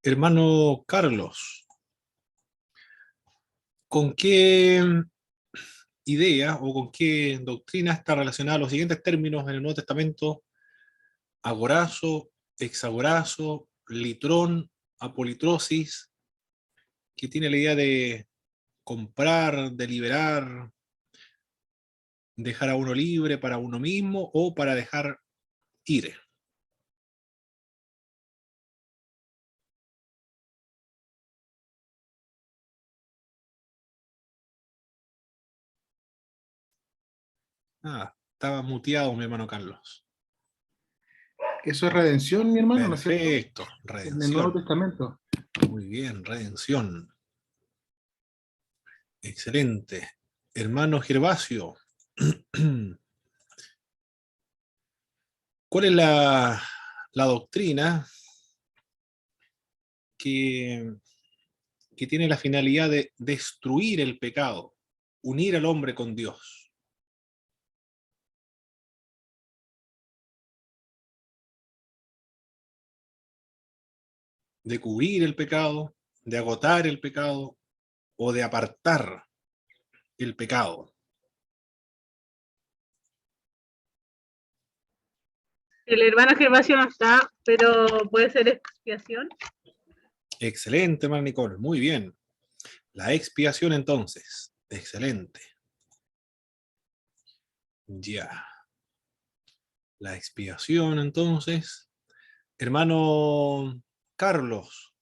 Hermano Carlos, ¿con qué idea o con qué doctrina está relacionada los siguientes términos en el Nuevo Testamento? Agorazo, hexagorazo, litrón, apolitrosis, que tiene la idea de comprar, de liberar, dejar a uno libre para uno mismo o para dejar ir. Ah, estaba muteado mi hermano Carlos. Eso es redención, mi hermano, ¿no es cierto? Perfecto, En el Nuevo redención. Testamento. Muy bien, redención. Excelente. Hermano Gervasio, ¿cuál es la doctrina que, que tiene la finalidad de destruir el pecado, unir al hombre con Dios? De cubrir el pecado, de agotar el pecado o de apartar el pecado. El hermano Gervasio no está, pero puede ser expiación. Excelente, hermano Nicole, muy bien. La expiación entonces, excelente. Ya, la expiación entonces. Hermano Carlos,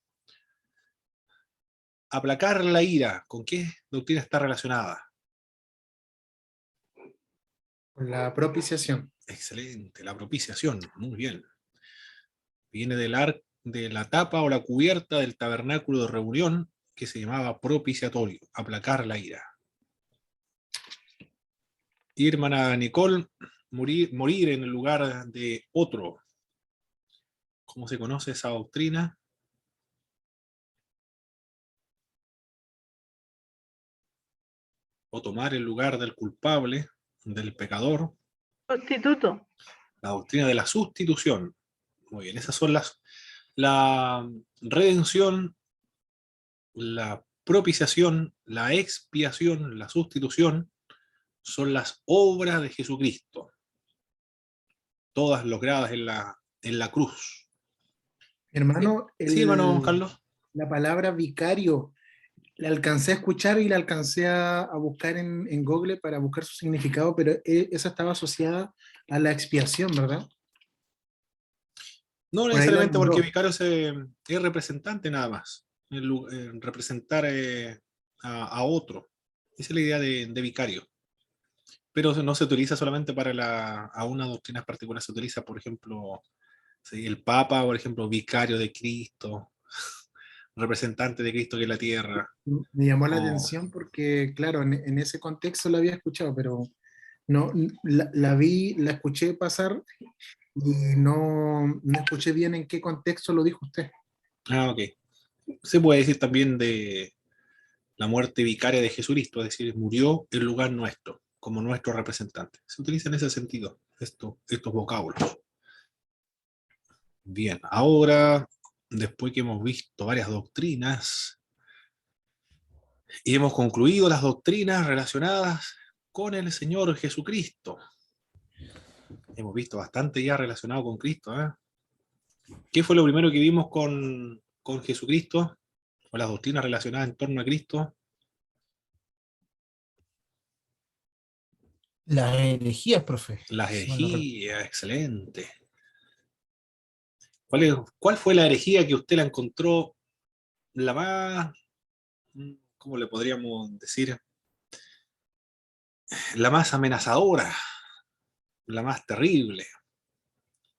aplacar la ira, ¿con qué doctrina está relacionada? La propiciación. Excelente, la propiciación, muy bien. Viene de la tapa o la cubierta del tabernáculo de reunión que se llamaba propiciatorio, aplacar la ira. Y hermana Nicole, morir en el lugar de otro. ¿Cómo se conoce esa doctrina? O tomar el lugar del culpable, del pecador. Sustituto. La doctrina de la sustitución. Muy bien, esas son la redención, la propiciación, la expiación, la sustitución, son las obras de Jesucristo, todas logradas en la cruz. Mi hermano, Sí, hermano Carlos. la palabra vicario, la alcancé a escuchar y la alcancé a buscar en Google para buscar su significado, pero esa estaba asociada a la expiación, ¿verdad? No Por ahí la necesariamente porque nombró. vicario es representante nada más, representar a otro. Esa es la idea de vicario. Pero no se utiliza solamente a una doctrina particular, se utiliza, por ejemplo, sí, el Papa, por ejemplo, vicario de Cristo, representante de Cristo que es la tierra. Me llamó la O, atención porque, claro, en ese contexto la había escuchado, pero no, la vi, la escuché pasar y no escuché bien en qué contexto lo dijo usted. ok. Se puede decir también de la muerte vicaria de Jesucristo, es decir, murió en lugar nuestro, como nuestro representante. Se utiliza en ese sentido estos vocábulos. Bien, ahora, después que hemos visto varias doctrinas y hemos concluido las doctrinas relacionadas con el Señor Jesucristo, hemos visto bastante ya relacionado con Cristo, ¿eh? ¿Qué fue lo primero que vimos con Jesucristo? O las doctrinas relacionadas en torno a Cristo. Las herejías, profe. Las Si mal no recuerdo. herejías, excelente. ¿Cuál fue la herejía que usted la encontró la más, cómo le podríamos decir, la más amenazadora, la más terrible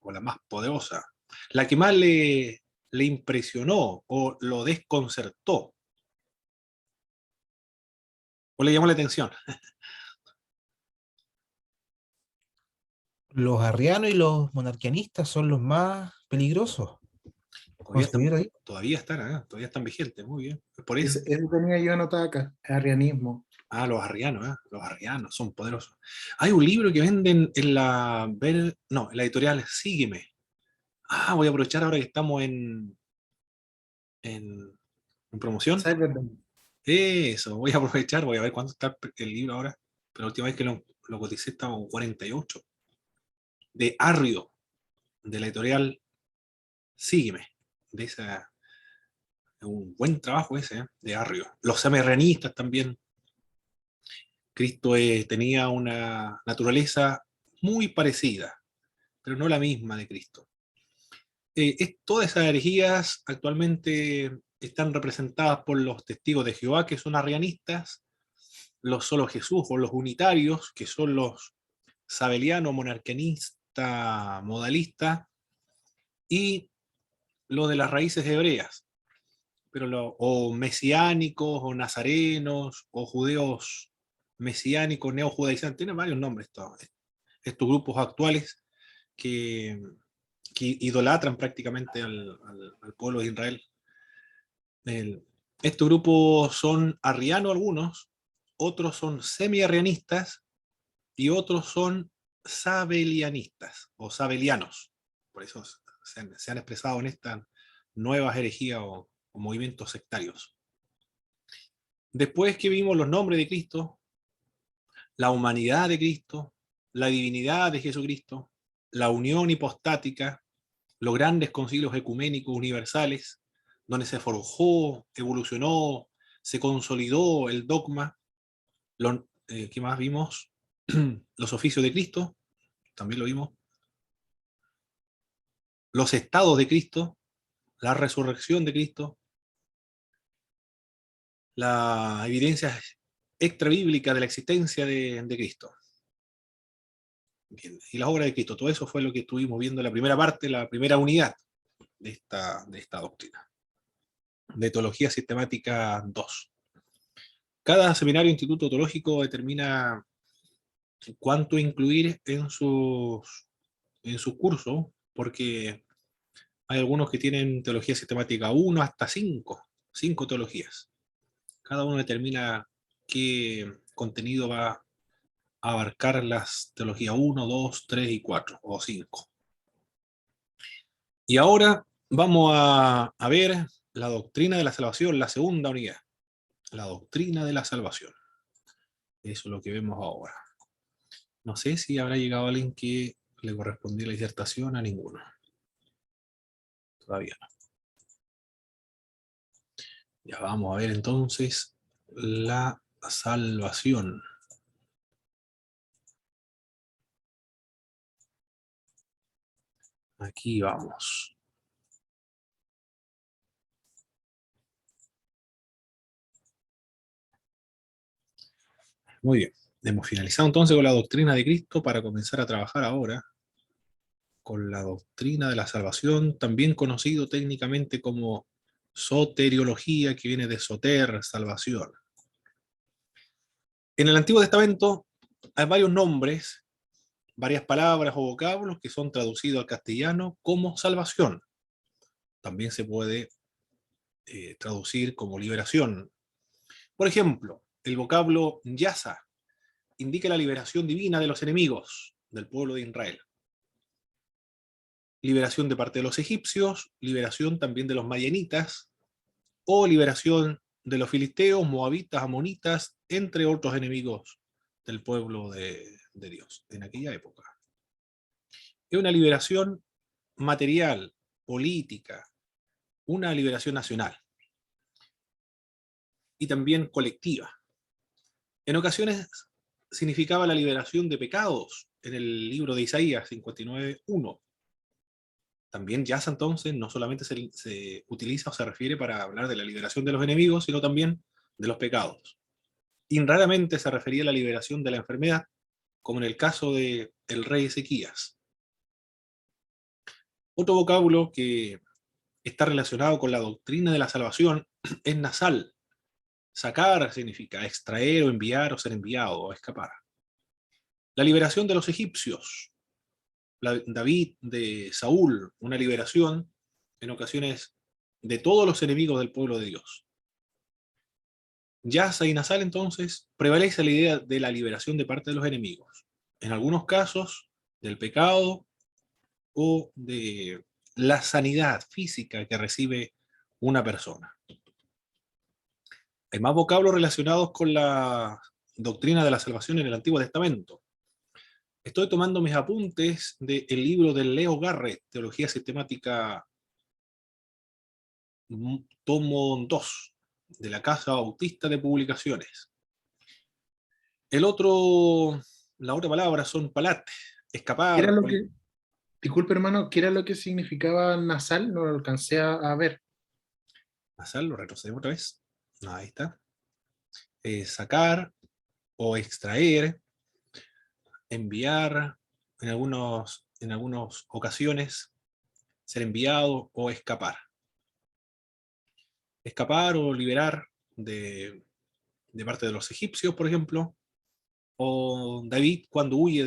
o la más poderosa, la que más le impresionó o lo desconcertó o le llamó la atención? Los arrianos y los monarquianistas son los más peligrosos. Todavía están, Considero ahí. todavía están vigentes, muy bien. Por eso, Eso tenía yo anotado acá, arrianismo. los arrianos son poderosos. Hay un libro que venden en la editorial Sígueme. Voy a aprovechar ahora que estamos en promoción. Cyberpunk. Eso, voy a aprovechar, voy a ver cuánto está el libro ahora. Pero la última vez que lo coticé estaba en 48. De Arrio, de la editorial Sígueme. De esa, un buen trabajo ese, de Arrio. Los semerrenistas también. Cristo tenía una naturaleza muy parecida, pero no la misma de Cristo. Todas esas herejías actualmente están representadas por los testigos de Jehová, que son arrianistas, los solo Jesús o los unitarios, que son los sabelianos, monarquianistas, modalistas, y lo de las raíces hebreas, o mesiánicos, o nazarenos, o judeos mesiánicos, neojudaizantes, tienen varios nombres estos grupos actuales que idolatran prácticamente al pueblo de Israel. Estos grupos son arrianos algunos, otros son semi-arrianistas y otros son sabelianistas o sabelianos. Por eso se han expresado en estas nuevas herejías o movimientos sectarios. Después que vimos los nombres de Cristo, la humanidad de Cristo, la divinidad de Jesucristo, la unión hipostática, los grandes concilios ecuménicos universales, donde se forjó, evolucionó, se consolidó el dogma. ¿Qué más vimos? Los oficios de Cristo, también lo vimos. Los estados de Cristo, la resurrección de Cristo, la evidencia extrabíblica de la existencia de Cristo. Bien. Y la obra de Cristo, todo eso fue lo que estuvimos viendo en la primera parte, la primera unidad de esta doctrina. De Teología Sistemática 2. Cada seminario instituto teológico determina cuánto incluir en sus cursos, porque hay algunos que tienen Teología Sistemática 1 hasta 5 teologías. Cada uno determina qué contenido va a abarcar las teologías 1, 2, 3 y 4, o 5. Y ahora vamos a ver la doctrina de la salvación, la segunda unidad. La doctrina de la salvación. Eso es lo que vemos ahora. No sé si habrá llegado alguien que le correspondió la disertación, a ninguno. Todavía no. Ya vamos a ver entonces la salvación. Aquí vamos. Muy bien. Hemos finalizado entonces con la doctrina de Cristo para comenzar a trabajar ahora con la doctrina de la salvación, también conocido técnicamente como soteriología, que viene de soter, salvación. En el Antiguo Testamento hay varios nombres, varias palabras o vocablos que son traducidos al castellano como salvación. También se puede traducir como liberación. Por ejemplo, el vocablo yasa indica la liberación divina de los enemigos del pueblo de Israel. Liberación de parte de los egipcios, liberación también de los madianitas, o liberación de los filisteos, moabitas, amonitas, entre otros enemigos del pueblo de Dios en aquella época. Es una liberación material, política, una liberación nacional y también colectiva. En ocasiones significaba la liberación de pecados en el libro de Isaías 59:1. También Yasa entonces no solamente se utiliza o se refiere para hablar de la liberación de los enemigos, sino también de los pecados. Y raramente se refería a la liberación de la enfermedad, como en el caso del rey Ezequías. Otro vocablo que está relacionado con la doctrina de la salvación es nasal. Sacar significa extraer o enviar o ser enviado o escapar. La liberación de los egipcios. David de Saúl, una liberación en ocasiones de todos los enemigos del pueblo de Dios. Yasa y nasal entonces prevalece la idea de la liberación de parte de los enemigos. En algunos casos del pecado o de la sanidad física que recibe una persona. Hay más vocablos relacionados con la doctrina de la salvación en el Antiguo Testamento. Estoy tomando mis apuntes del libro de Leo Garrett, Teología Sistemática, tomo 2, de la Casa Bautista de Publicaciones. La otra palabra son palat, ¿Qué escapar. era lo que, disculpe hermano, qué era lo que significaba nasal? No lo alcancé a ver. Nasal, lo retrocedemos otra vez. Ahí está. Sacar o extraer, enviar, en algunas ocasiones, ser enviado o escapar. Escapar o liberar de parte de los egipcios, por ejemplo, o David cuando huye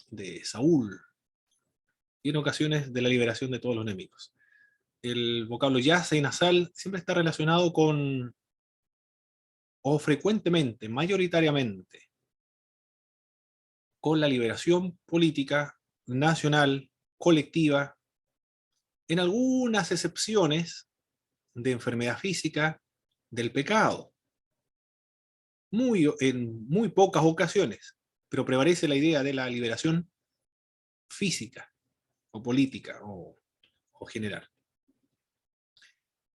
de Saúl, y en ocasiones de la liberación de todos los enemigos. El vocablo yace y nasal siempre está relacionado con, o frecuentemente, mayoritariamente, con la liberación política, nacional, colectiva, en algunas excepciones de enfermedad física, del pecado. En muy pocas ocasiones, pero prevalece la idea de la liberación física, o política, o general.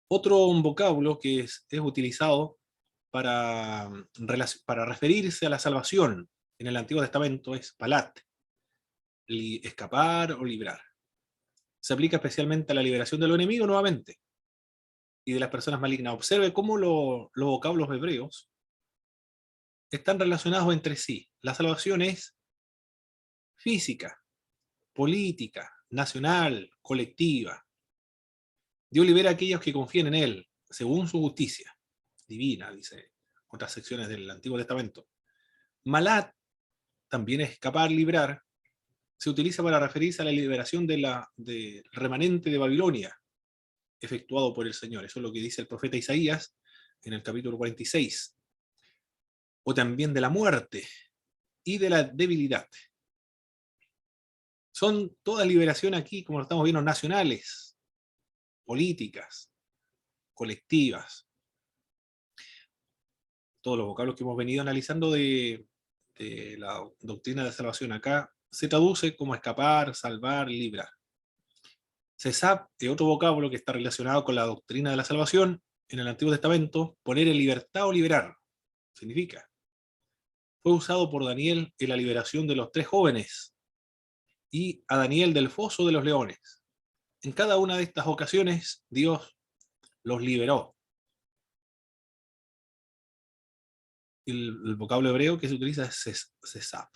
Otro vocablo que es utilizado para referirse a la salvación en el Antiguo Testamento es palat, escapar o librar. Se aplica especialmente a la liberación de los enemigos nuevamente y de las personas malignas. Observe cómo los vocablos hebreos están relacionados entre sí. La salvación es física, política, nacional, colectiva. Dios libera a aquellos que confían en Él, según su justicia divina, dice otras secciones del Antiguo Testamento. Malat, también escapar, librar, se utiliza para referirse a la liberación del remanente de Babilonia, efectuado por el Señor. Eso es lo que dice el profeta Isaías en el capítulo 46. O también de la muerte y de la debilidad. Son todas liberaciones aquí, como lo estamos viendo, nacionales, políticas, colectivas. Todos los vocablos que hemos venido analizando de la doctrina de salvación acá se traduce como escapar, salvar, librar. Sesab es otro vocablo que está relacionado con la doctrina de la salvación en el Antiguo Testamento. Poner en libertad o liberar significa. Fue usado por Daniel en la liberación de los 3 jóvenes y a Daniel del foso de los leones. En cada una de estas ocasiones Dios los liberó. El vocablo hebreo que se utiliza es sesab.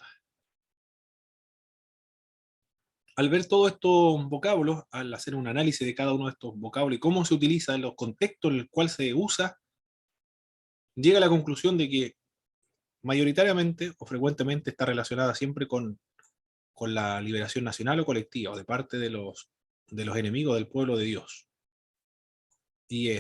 Al ver todos estos vocablos, al hacer un análisis de cada uno de estos vocablos y cómo se utiliza en los contextos en los cuales se usa, llega a la conclusión de que mayoritariamente o frecuentemente está relacionada siempre con la liberación nacional o colectiva, o de parte de los enemigos del pueblo de Dios. Y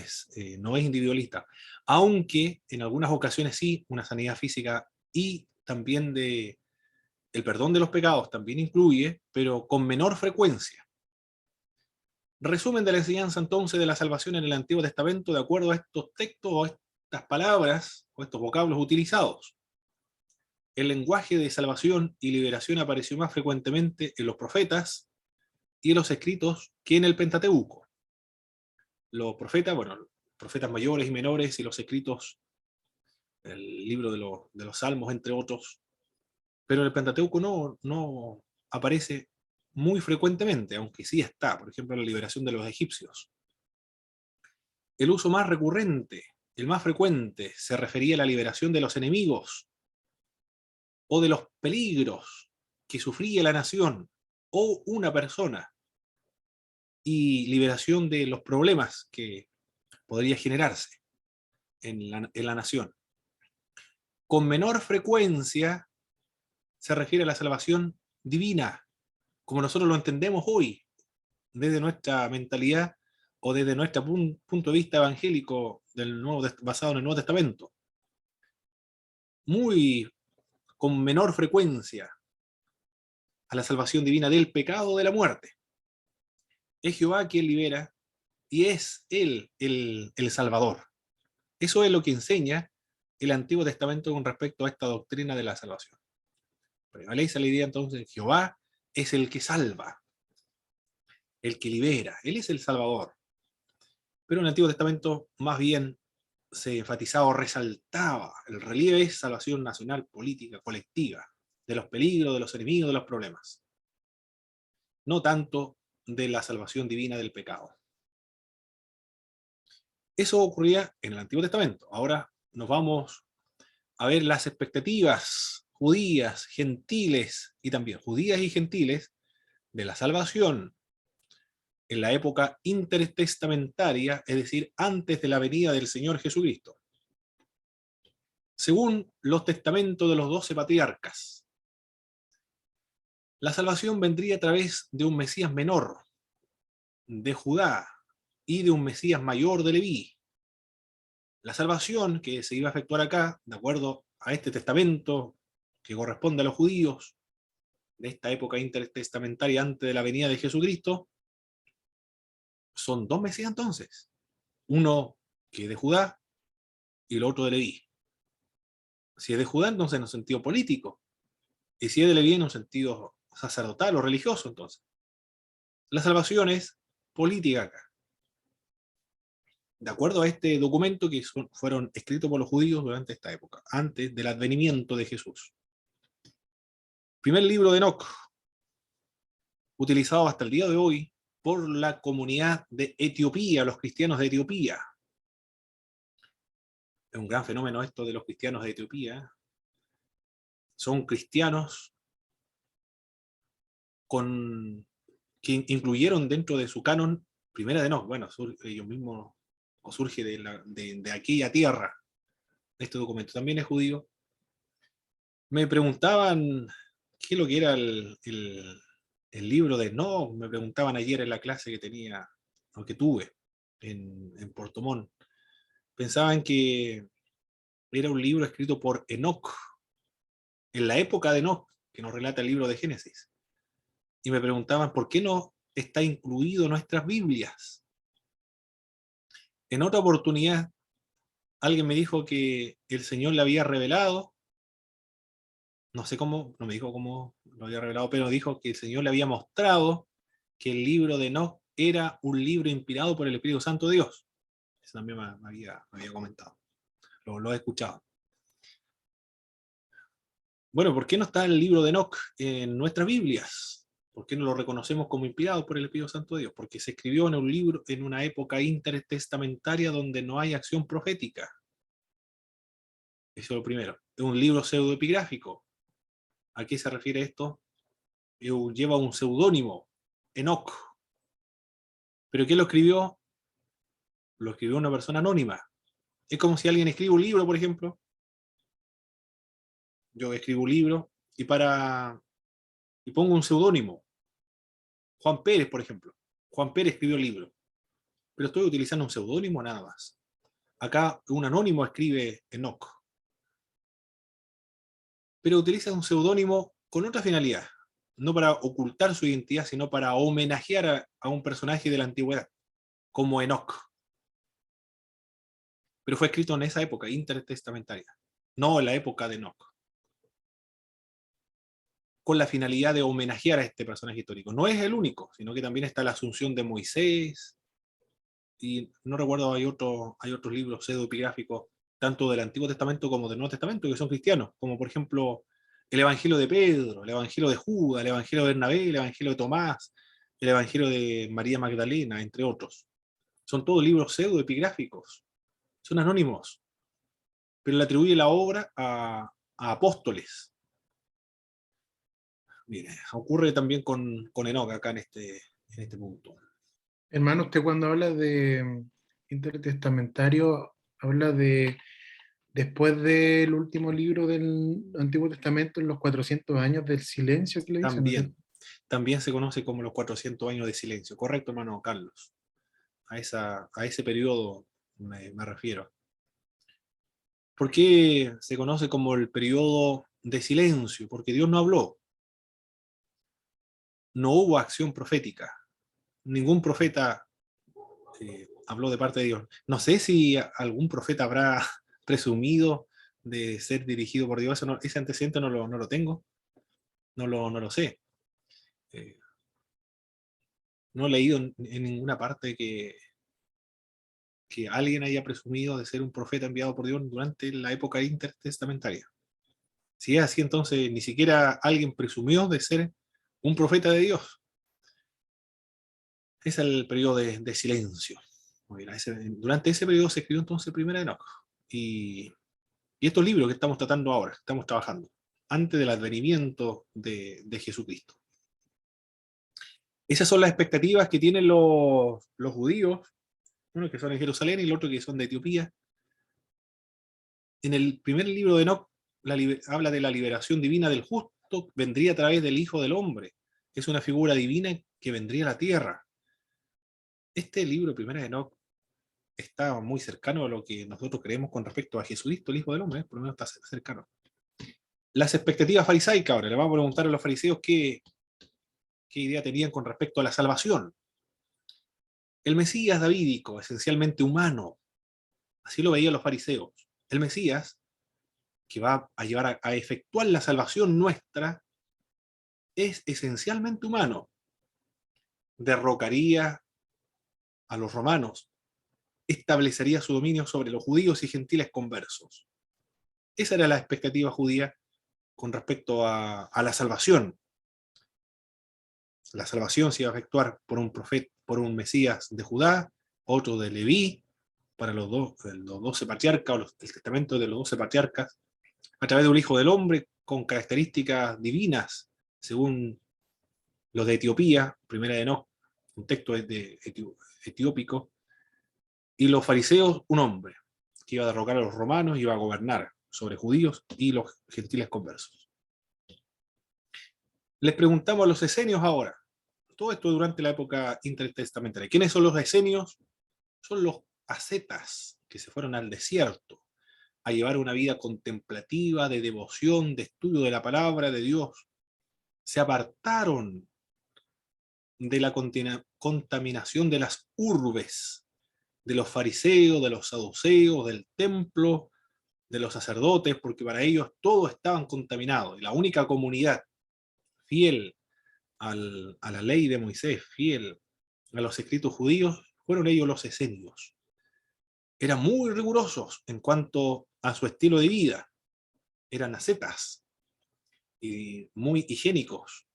no es individualista, aunque en algunas ocasiones sí, una sanidad física y también el perdón de los pecados también incluye, pero con menor frecuencia. Resumen de la enseñanza entonces de la salvación en el Antiguo Testamento de acuerdo a estos textos o estas palabras o estos vocablos utilizados. El lenguaje de salvación y liberación apareció más frecuentemente en los profetas y en los escritos que en el Pentateuco. Los profetas, profetas mayores y menores y los escritos, el libro de los Salmos, entre otros, pero en el Pentateuco no aparece muy frecuentemente, aunque sí está, por ejemplo, la liberación de los egipcios. El uso más recurrente, el más frecuente, se refería a la liberación de los enemigos o de los peligros que sufría la nación o una persona, y liberación de los problemas que podría generarse en la nación. Con menor frecuencia se refiere a la salvación divina, como nosotros lo entendemos hoy, desde nuestra mentalidad o desde nuestro punto de vista evangélico basado en el Nuevo Testamento. Con menor frecuencia a la salvación divina del pecado o de la muerte. Es Jehová quien libera y es Él el Salvador. Eso es lo que enseña el Antiguo Testamento con respecto a esta doctrina de la salvación. Prevalece la idea entonces, Jehová es el que salva, el que libera, Él es el Salvador. Pero en el Antiguo Testamento más bien se enfatizaba o resaltaba el relieve de salvación nacional, política, colectiva, de los peligros, de los enemigos, de los problemas. No tanto de la salvación divina del pecado. Eso ocurría en el Antiguo Testamento. Ahora nos vamos a ver las expectativas judías, gentiles, y también judías y gentiles, de la salvación en la época intertestamentaria, es decir, antes de la venida del Señor Jesucristo. Según los testamentos de los 12 patriarcas, la salvación vendría a través de un Mesías menor, de Judá, y de un Mesías mayor de Leví. La salvación que se iba a efectuar acá, de acuerdo a este testamento que corresponde a los judíos, de esta época intertestamentaria antes de la venida de Jesucristo, son dos Mesías entonces. Uno que es de Judá y el otro de Leví. Si es de Judá, entonces en un sentido político. Y si es de Leví, en un sentido sacerdotal o religioso, entonces. La salvación es política acá. De acuerdo a este documento que fueron escritos por los judíos durante esta época, antes del advenimiento de Jesús. Primer libro de Enoc, utilizado hasta el día de hoy por la comunidad de Etiopía, los cristianos de Etiopía. Es un gran fenómeno esto de los cristianos de Etiopía. Son cristianos que incluyeron dentro de su canon Primera de Enoc. Bueno, ellos mismos surge de aquella tierra. Este documento también es judío. Me preguntaban qué es lo que era el libro de Enoc. Me preguntaban ayer en la clase que tenía, o que tuve en Puerto Montt. Pensaban que era un libro escrito por Enoc, en la época de Enoc, que nos relata el libro de Génesis. Y me preguntaban por qué no está incluido en nuestras Biblias. En otra oportunidad, alguien me dijo que el Señor le había revelado, no sé cómo, no me dijo cómo lo había revelado, pero dijo que el Señor le había mostrado que el libro de Enoc era un libro inspirado por el Espíritu Santo de Dios. Eso también me había comentado. Lo he escuchado. Bueno, ¿por qué no está el libro de Enoc en nuestras Biblias? ¿Por qué no lo reconocemos como inspirado por el Espíritu Santo de Dios? Porque se escribió en un libro en una época intertestamentaria donde no hay acción profética. Eso es lo primero. Es un libro pseudoepigráfico. ¿A qué se refiere esto? Lleva un seudónimo, Enoc. ¿Pero quién lo escribió? Lo escribió una persona anónima. Es como si alguien escribe un libro, por ejemplo. Yo escribo un libro y pongo un seudónimo. Juan Pérez, por ejemplo. Juan Pérez escribió el libro. Pero estoy utilizando un seudónimo nada más. Acá un anónimo escribe Enoc. Pero utiliza un seudónimo con otra finalidad. No para ocultar su identidad, sino para homenajear a un personaje de la antigüedad, como Enoc. Pero fue escrito en esa época intertestamentaria, no en la época de Enoc, con la finalidad de homenajear a este personaje histórico. No es el único, sino que también está la Asunción de Moisés, y no recuerdo, hay otros libros pseudoepigráficos, tanto del Antiguo Testamento como del Nuevo Testamento, que son cristianos, como por ejemplo el Evangelio de Pedro, el Evangelio de Judas, el Evangelio de Bernabé, el Evangelio de Tomás, el Evangelio de María Magdalena, entre otros. Son todos libros pseudoepigráficos, son anónimos, pero le atribuye la obra a apóstoles. Mire, ocurre también con Enoc acá en este punto. Hermano, usted cuando habla de intertestamentario, habla de después del último libro del Antiguo Testamento, en los 400 años del silencio que le dicen, ¿no es cierto? También se conoce como los 400 años de silencio. Correcto, hermano Carlos. A ese periodo me refiero. ¿Por qué se conoce como el periodo de silencio? Porque Dios no habló. No hubo acción profética. Ningún profeta habló de parte de Dios. No sé si algún profeta habrá presumido de ser dirigido por Dios. Ese antecedente no lo tengo, no lo sé. No he leído en ninguna parte que alguien haya presumido de ser un profeta enviado por Dios durante la época intertestamentaria. Si es así, entonces ni siquiera alguien presumió de ser un profeta de Dios. Ese es el periodo de silencio. Durante ese periodo se escribió entonces Primera de Enoc. Y estos libros que estamos tratando ahora, que estamos trabajando, antes del advenimiento de Jesucristo. Esas son las expectativas que tienen los judíos, uno que son en Jerusalén y el otro que son de Etiopía. En el primer libro de Enoc habla de la liberación divina del justo, vendría a través del Hijo del Hombre. Es una figura divina que vendría a la tierra. Este libro, Primera de Enoc, está muy cercano a lo que nosotros creemos con respecto a Jesucristo, el Hijo del Hombre, por lo menos está cercano. Las expectativas farisaicas, ahora le vamos a preguntar a los fariseos qué idea tenían con respecto a la salvación. El Mesías davídico, esencialmente humano, así lo veían los fariseos. El Mesías, que va a llevar a efectuar la salvación nuestra, es esencialmente humano. Derrocaría a los romanos, establecería su dominio sobre los judíos y gentiles conversos. Esa era la expectativa judía con respecto a la salvación. La salvación se iba a efectuar por un profeta, por un Mesías de Judá, otro de Leví, para los 12 patriarcas, o el testamento de los 12 patriarcas, a través de un Hijo del Hombre con características divinas, según los de Etiopía, Primera de Enoc, un texto etiópico, y los fariseos, un hombre, que iba a derrocar a los romanos y iba a gobernar sobre judíos y los gentiles conversos. Les preguntamos a los esenios ahora, todo esto durante la época intertestamentaria. ¿Quiénes son los esenios? Son los ascetas que se fueron al desierto a llevar una vida contemplativa, de devoción, de estudio de la palabra de Dios. Se apartaron de la contaminación de las urbes, de los fariseos, de los saduceos, del templo, de los sacerdotes, porque para ellos todos estaban contaminados. Y la única comunidad fiel a la ley de Moisés, fiel a los escritos judíos, fueron ellos los esenios. Eran muy rigurosos en cuanto a su estilo de vida. Eran ascetas y muy higiénicos.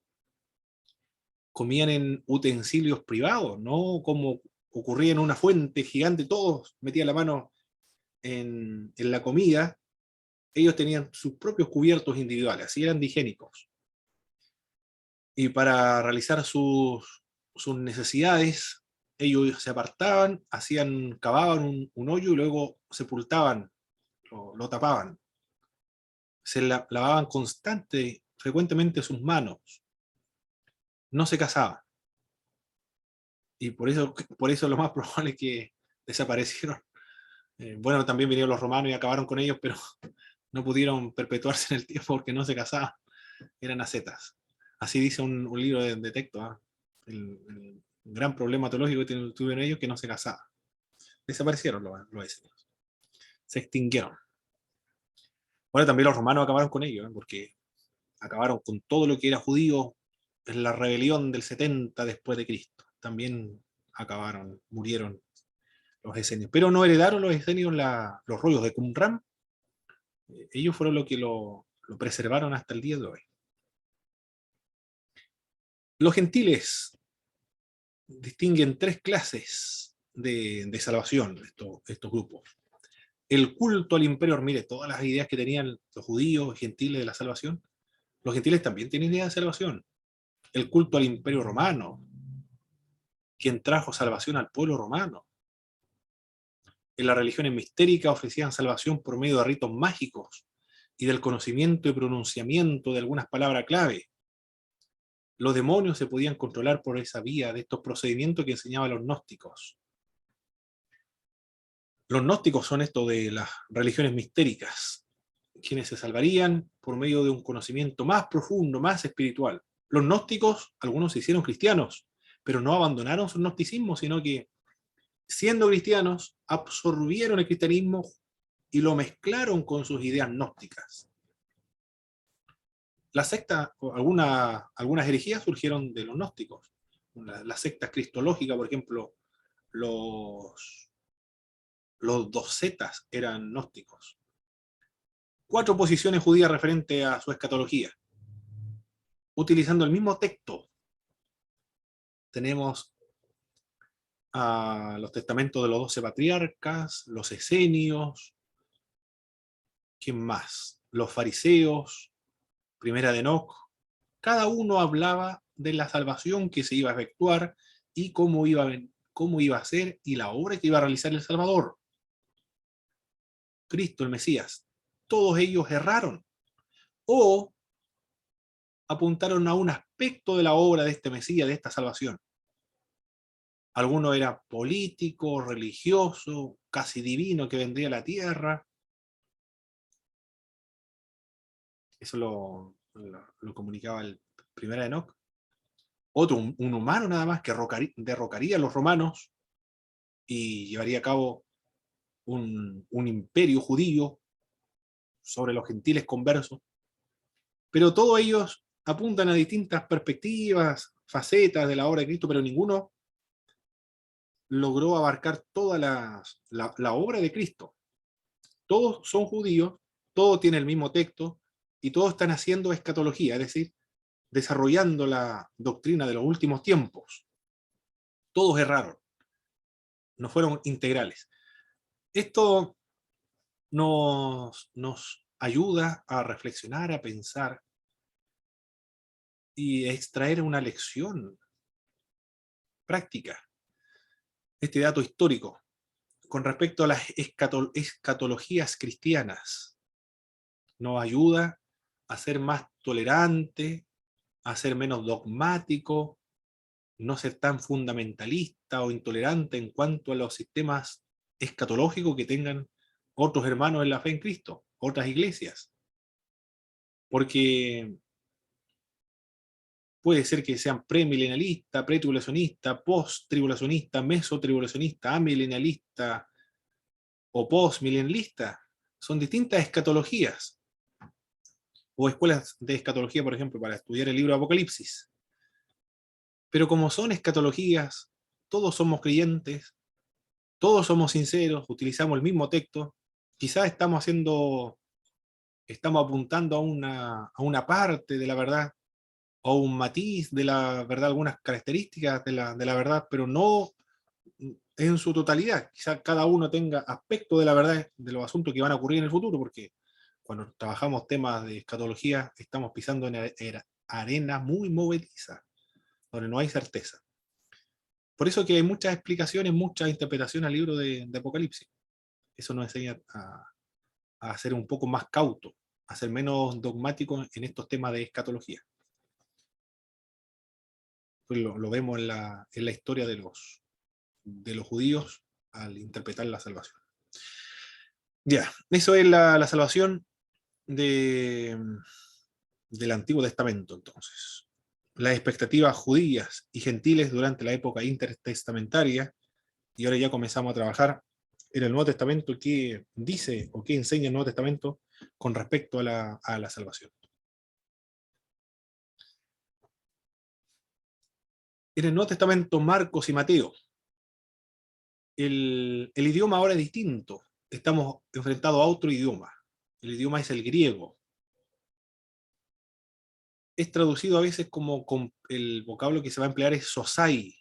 Comían en utensilios privados, no como ocurría en una fuente gigante, todos metían la mano en la comida. Ellos tenían sus propios cubiertos individuales, así eran de higiénicos. Y para realizar sus necesidades, ellos se apartaban, cavaban un hoyo y luego sepultaban, lo tapaban. Se lavaban frecuentemente sus manos. No se casaban. Y por eso lo más probable es que desaparecieron. Bueno, también vinieron los romanos y acabaron con ellos, pero no pudieron perpetuarse en el tiempo porque no se casaban. Eran ascetas. Así dice un libro de texto, ¿eh? El gran problema teológico que tuvieron ellos, que no se casaban. Desaparecieron los esenios. Se extinguieron. Bueno, también los romanos acabaron con ellos, porque acabaron con todo lo que era judío en la rebelión del 70 después de Cristo. También murieron los esenios. Pero no heredaron los esenios los rollos de Qumran. Ellos fueron los que lo preservaron hasta el día de hoy. Los gentiles distinguen tres clases de salvación, estos grupos. El culto al imperio, mire, todas las ideas que tenían los judíos gentiles de la salvación, los gentiles también tienen ideas de salvación. El culto al imperio romano, quien trajo salvación al pueblo romano. En las religiones mistéricas ofrecían salvación por medio de ritos mágicos y del conocimiento y pronunciamiento de algunas palabras clave. Los demonios se podían controlar por esa vía de estos procedimientos que enseñaban los gnósticos. Los gnósticos son esto de las religiones mistéricas, quienes se salvarían por medio de un conocimiento más profundo, más espiritual. Los gnósticos, algunos se hicieron cristianos, pero no abandonaron su gnosticismo, sino que siendo cristianos, absorbieron el cristianismo y lo mezclaron con sus ideas gnósticas. La secta, algunas herejías surgieron de los gnósticos. La secta cristológica, por ejemplo, los docetas eran gnósticos. 4 posiciones judías referentes a su escatología. Utilizando el mismo texto, tenemos a los testamentos de los 12 patriarcas, los esenios, ¿quién más? Los fariseos, Primera de Enoc. Cada uno hablaba de la salvación que se iba a efectuar y cómo iba a ser y la obra que iba a realizar el Salvador. Cristo, el Mesías. Todos ellos erraron o apuntaron a un aspecto de la obra de este Mesías, de esta salvación. Alguno era político, religioso, casi divino, que vendría a la tierra. Eso lo comunicaba el Primera de Enoc. Otro, un humano nada más, que derrocaría a los romanos y llevaría a cabo un imperio judío sobre los gentiles conversos. Pero todos ellos apuntan a distintas perspectivas, facetas de la obra de Cristo, pero ninguno logró abarcar toda la obra de Cristo. Todos son judíos, todos tienen el mismo texto, y todos están haciendo escatología, es decir, desarrollando la doctrina de los últimos tiempos. Todos erraron, no fueron integrales. Esto nos ayuda a reflexionar, a pensar y a extraer una lección práctica. Este dato histórico con respecto a las escatologías cristianas nos ayuda a ser más tolerante, a ser menos dogmático, no ser tan fundamentalista o intolerante en cuanto a los sistemas escatológicos que tengan otros hermanos en la fe en Cristo, otras iglesias. Porque puede ser que sean premilenialista, pretribulacionista, post-tribulacionista, mesotribulacionista, amilenialista o postmilenialista. Son distintas escatologías. O escuelas de escatología, por ejemplo, para estudiar el libro de Apocalipsis. Pero como son escatologías, todos somos creyentes, todos somos sinceros, utilizamos el mismo texto, quizás estamos apuntando a una parte de la verdad, o un matiz de la verdad, algunas características de la verdad, pero no en su totalidad. Quizás cada uno tenga aspectos de la verdad de los asuntos que van a ocurrir en el futuro, porque cuando trabajamos temas de escatología estamos pisando en arena muy movediza, donde no hay certeza. Por eso que hay muchas explicaciones, muchas interpretaciones al libro de Apocalipsis. Eso nos enseña a ser un poco más cauto, a ser menos dogmático en estos temas de escatología. Pues lo vemos en la historia de los judíos al interpretar la salvación. Ya, eso es la salvación del Antiguo Testamento, entonces. Las expectativas judías y gentiles durante la época intertestamentaria, y ahora ya comenzamos a trabajar en el Nuevo Testamento, qué dice o qué enseña el Nuevo Testamento con respecto a la salvación. En el Nuevo Testamento, Marcos y Mateo, el idioma ahora es distinto. Estamos enfrentados a otro idioma. El idioma es el griego. Es traducido a veces como el vocablo que se va a emplear es sosai.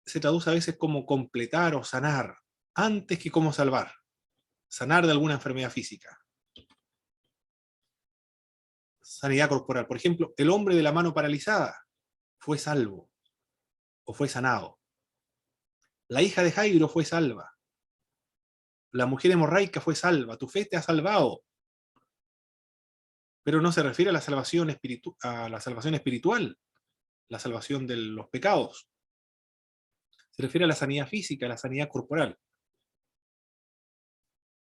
Se traduce a veces como completar o sanar, antes que como salvar. Sanar de alguna enfermedad física. Sanidad corporal. Por ejemplo, el hombre de la mano paralizada fue salvo o fue sanado. La hija de Jairo fue salva. La mujer hemorraica fue salva. Tu fe te ha salvado. Pero no se refiere a la salvación espiritual, la salvación de los pecados. Se refiere a la sanidad física, a la sanidad corporal.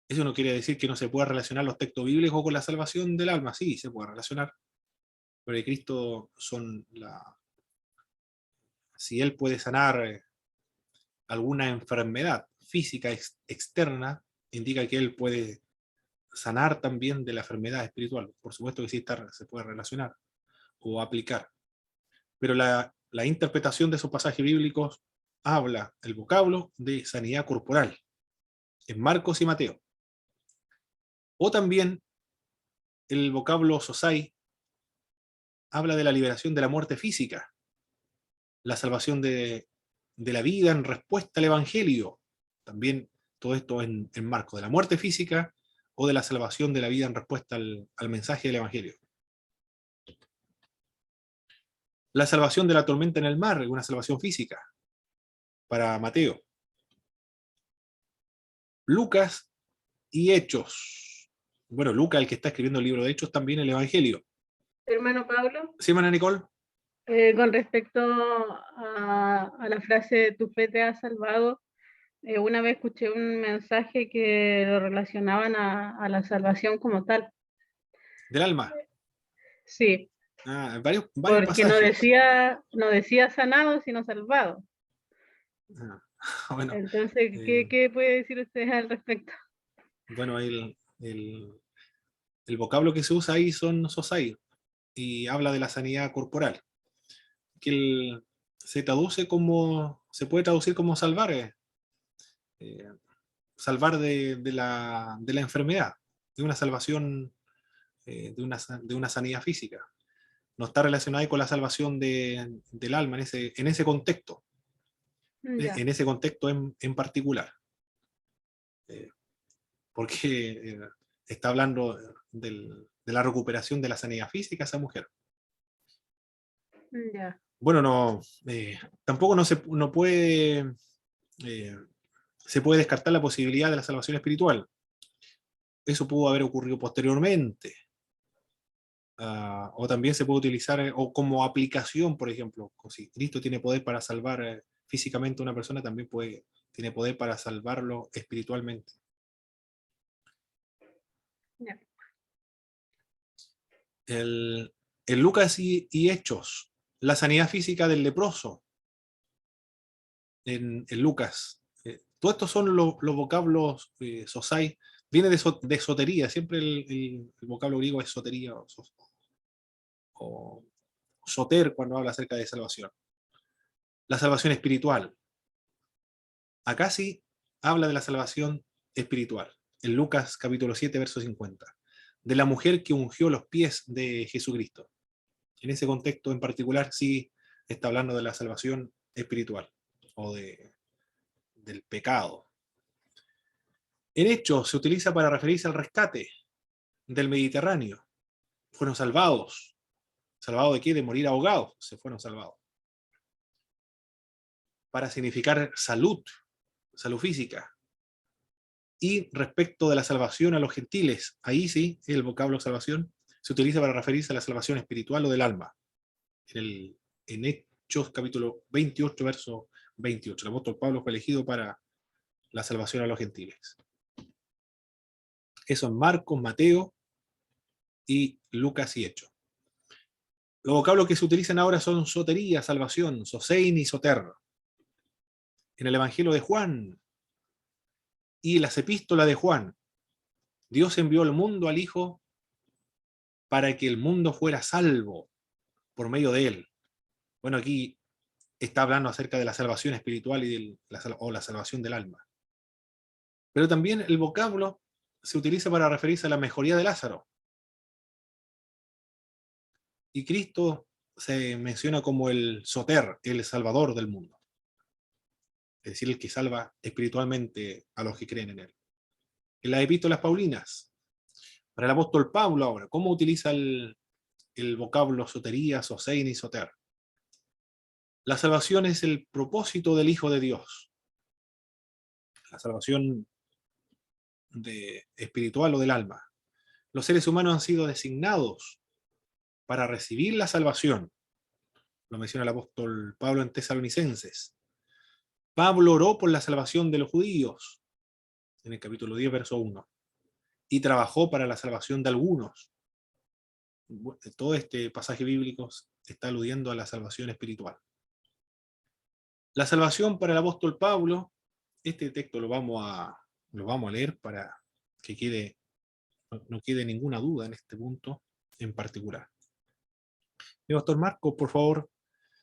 Eso no quiere decir que no se pueda relacionar los textos bíblicos con la salvación del alma. Sí, se puede relacionar. Pero de Cristo si Él puede sanar alguna enfermedad física externa, indica que él puede sanar también de la enfermedad espiritual. Por supuesto que sí se puede relacionar o aplicar. Pero la interpretación de esos pasajes bíblicos habla el vocablo de sanidad corporal en Marcos y Mateo. O también el vocablo sosai habla de la liberación de la muerte física, la salvación de la vida en respuesta al Evangelio. También todo esto en marco de la muerte física o de la salvación de la vida en respuesta al mensaje del Evangelio. La salvación de la tormenta en el mar es una salvación física para Mateo. Lucas y Hechos. Bueno, Lucas, el que está escribiendo el libro de Hechos, también el Evangelio. Hermano Pablo, ¿Sí, hermana Nicole? con respecto a la frase tu fe te ha salvado, una vez escuché un mensaje que lo relacionaban a la salvación como tal. Del alma. Sí, Varios porque no pasajes. decía sanado, sino salvado. Bueno, Entonces, ¿qué puede decir usted al respecto? bueno, el vocablo que se usa ahí son sosai, y habla de la sanidad corporal, que se puede traducir como salvar, salvar de la enfermedad, de una salvación, de una sanidad física. No está relacionada ahí con la salvación del alma en ese contexto, Ya, en ese contexto en particular. Porque está hablando de la recuperación de la sanidad física a esa mujer. ya. Bueno, tampoco no puede, se puede descartar la posibilidad de la salvación espiritual. Eso pudo haber ocurrido posteriormente. O también se puede utilizar o como aplicación, por ejemplo, si Cristo tiene poder para salvar físicamente a una persona, también tiene poder para salvarlo espiritualmente. Ya. En Lucas y Hechos, la sanidad física del leproso, en Lucas. Todos estos son los vocablos sosai, viene de esotería, siempre el vocablo griego es sotería o soter cuando habla acerca de salvación. La salvación espiritual. Acá sí habla de la salvación espiritual. En Lucas capítulo 7, verso 50. De la mujer que ungió los pies de Jesucristo. En ese contexto en particular sí está hablando de la salvación espiritual o del pecado. En Hechos se utiliza para referirse al rescate del Mediterráneo. Fueron salvados. ¿Salvados de qué? De morir ahogados. Se fueron salvados. Para significar salud física. Y respecto de la salvación a los gentiles, ahí sí, el vocablo salvación se utiliza para referirse a la salvación espiritual o del alma. En Hechos capítulo 28, verso 28. El apóstol Pablo fue elegido para la salvación a los gentiles. Eso en Marcos, Mateo y Lucas y Hechos. Los vocablos que se utilizan ahora son sotería, salvación, sosein y soter. En el Evangelio de Juan y las epístolas de Juan, Dios envió al mundo al Hijo para que el mundo fuera salvo por medio de él. Bueno, aquí está hablando acerca de la salvación espiritual y la salvación del alma. Pero también el vocablo se utiliza para referirse a la mejoría de Lázaro. Y Cristo se menciona como el soter, el salvador del mundo. Es decir, el que salva espiritualmente a los que creen en él. En las epístolas paulinas, para el apóstol Pablo ahora, ¿cómo utiliza el vocablo sotería, sosein y soter? La salvación es el propósito del Hijo de Dios. La salvación espiritual o del alma. Los seres humanos han sido designados para recibir la salvación. Lo menciona el apóstol Pablo en Tesalonicenses. Pablo oró por la salvación de los judíos, en el capítulo 10, verso 1, y trabajó para la salvación de algunos. Todo este pasaje bíblico está aludiendo a la salvación espiritual. La salvación para el apóstol Pablo, este texto lo vamos a leer para que no quede ninguna duda en este punto en particular. El pastor Marcos, por favor,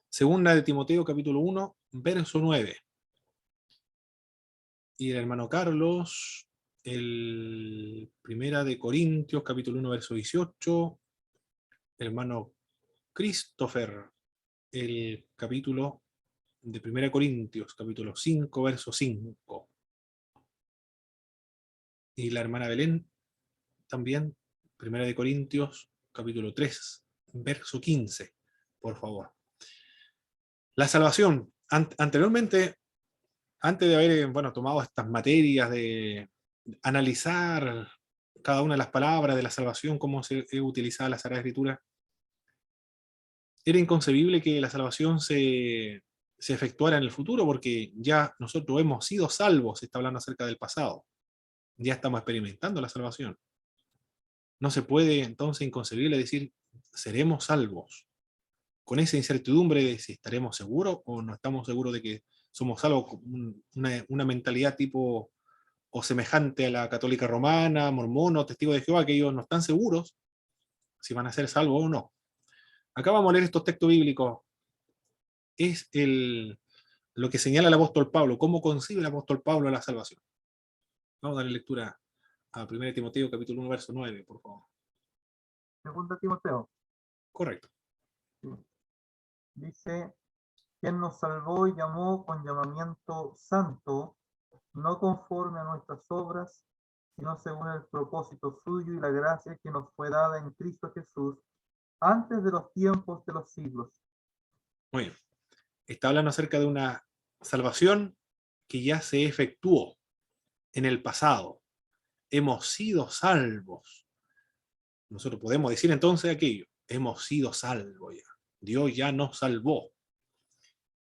segunda de Timoteo, capítulo 1, verso 9. Y el hermano Carlos, el primera de Corintios, capítulo 1, verso 18. El hermano Christopher, el capítulo de 1 Corintios, capítulo 5, verso 5. Y la hermana Belén, también, 1 de Corintios, capítulo 3, verso 15, por favor. La salvación. Anteriormente, antes de haber tomado estas materias de analizar cada una de las palabras de la salvación, cómo se utiliza la Sagrada Escritura, era inconcebible que la salvación se efectuara en el futuro, porque ya nosotros hemos sido salvos, se está hablando acerca del pasado. Ya estamos experimentando la salvación. No se puede entonces inconcebible decir, seremos salvos, con esa incertidumbre de si estaremos seguros o no estamos seguros de que somos salvos, una mentalidad tipo o semejante a la católica romana, mormona o testigo de Jehová, que ellos no están seguros si van a ser salvos o no. Acá vamos a leer estos textos bíblicos. Es lo que señala el apóstol Pablo, cómo concibe el apóstol Pablo la salvación. Vamos a darle lectura a 1 Timoteo, capítulo 1, verso 9, por favor. Segunda Timoteo, Correcto. sí. Dice, quien nos salvó y llamó con llamamiento santo, no conforme a nuestras obras, sino según el propósito suyo y la gracia que nos fue dada en Cristo Jesús, antes de los tiempos de los siglos. Muy bien. Está hablando acerca de una salvación que ya se efectuó en el pasado. Hemos sido salvos. Nosotros podemos decir entonces aquello, hemos sido salvos ya. Dios ya nos salvó.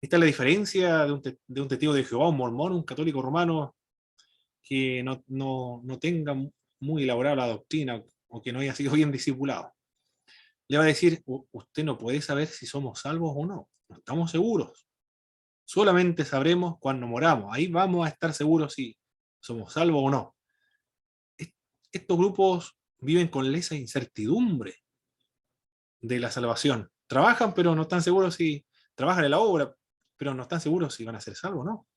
Esta es la diferencia de un testigo de Jehová, un mormón, un católico romano que no tenga muy elaborada la doctrina o que no haya sido bien discipulado. Le va a decir, usted no puede saber si somos salvos o no. No estamos seguros. Solamente sabremos cuando moramos. Ahí vamos a estar seguros si somos salvos o no. Estos grupos viven con esa incertidumbre de la salvación. Trabajan, pero no están seguros si trabajan en la obra, pero no están seguros si van a ser salvos o no.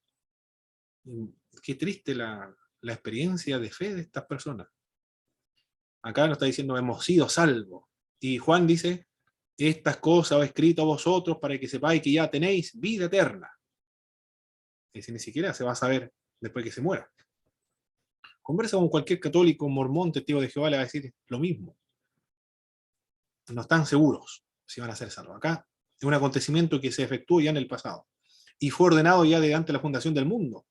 Y qué triste la experiencia de fe de estas personas. Acá nos está diciendo, hemos sido salvos. Y Juan dice, estas cosas os he escrito a vosotros para que sepáis que ya tenéis vida eterna. Es decir, ni siquiera se va a saber después que se muera. Conversa con cualquier católico, mormón, testigo de Jehová, le va a decir lo mismo. No están seguros si van a ser salvos. Acá es un acontecimiento que se efectuó ya en el pasado y fue ordenado ya desde antes de la fundación del mundo.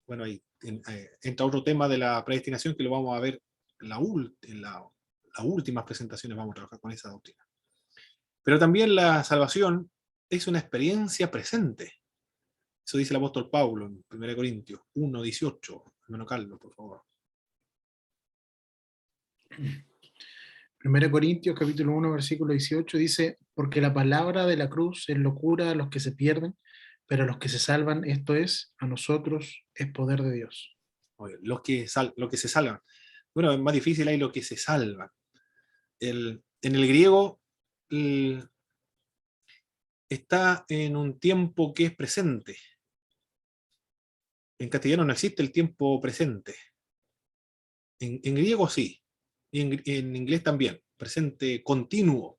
Bueno, ahí entra otro tema de la predestinación que lo vamos a ver en las últimas presentaciones, vamos a trabajar con esa doctrina. Pero también la salvación es una experiencia presente. Eso dice el apóstol Pablo en 1 Corintios 1:18. Hermano Carlos, por favor. 1 Corintios capítulo 1 versículo 18 dice, porque la palabra de la cruz es locura a los que se pierden, pero a los que se salvan, esto es, a nosotros, es poder de Dios. Los que se salvan. Bueno, es más difícil ahí lo que se salvan. En el griego está en un tiempo que es presente. En castellano no existe el tiempo presente. En griego sí. Y en inglés también. Presente continuo.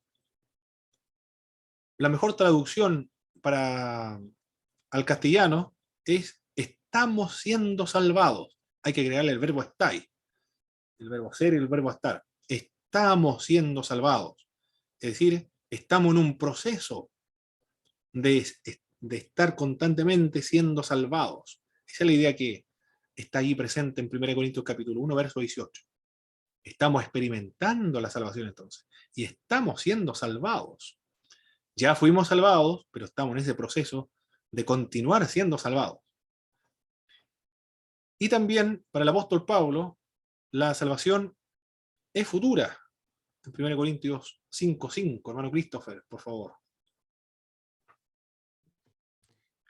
La mejor traducción al castellano es estamos siendo salvados. Hay que agregarle el verbo estai. El verbo ser y el verbo estar. Estamos siendo salvados. Es decir, estamos en un proceso de estar constantemente siendo salvados. Esa es la idea que está ahí presente en 1 Corintios capítulo 1, verso 18. Estamos experimentando la salvación entonces. Y estamos siendo salvados. Ya fuimos salvados, pero estamos en ese proceso de continuar siendo salvados. Y también para el apóstol Pablo, la salvación es futura. En 1 Corintios 5:5, hermano Christopher, por favor.